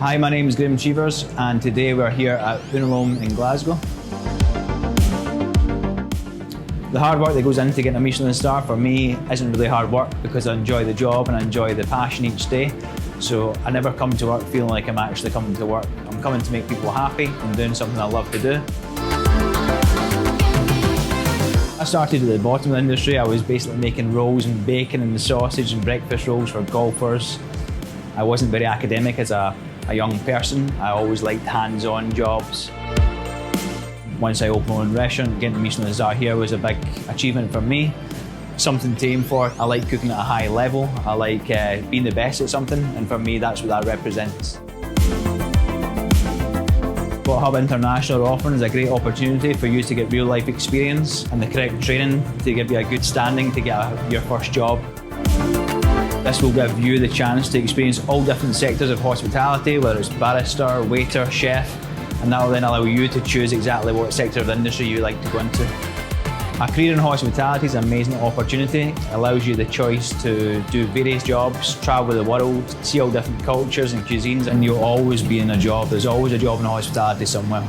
Hi, my name is Graeme Cheevers and today we're here at Unalome in Glasgow. The hard work that goes into getting a Michelin Star for me isn't really hard work because I enjoy the job and I enjoy the passion each day. So I never come to work feeling like I'm actually coming to work. I'm coming to make people happy and doing something I love to do. I started at the bottom of the industry. I was basically making rolls and bacon and sausage and breakfast rolls for golfers. I wasn't very academic as a young person. I always liked hands-on jobs. Once I opened my own restaurant, getting the Michelin Star here was a big achievement for me. Something to aim for. I like cooking at a high level. I like being the best at something, and for me that's what that represents. What Hub International are offering is a great opportunity for you to get real life experience and the correct training to give you a good standing to get your first job. This will give you the chance to experience all different sectors of hospitality, whether it's barrister, waiter, chef, and that will then allow you to choose exactly what sector of the industry you like to go into. A career in hospitality is an amazing opportunity. It allows you the choice to do various jobs, travel the world, see all different cultures and cuisines, and you'll always be in a job. There's always a job in hospitality somewhere.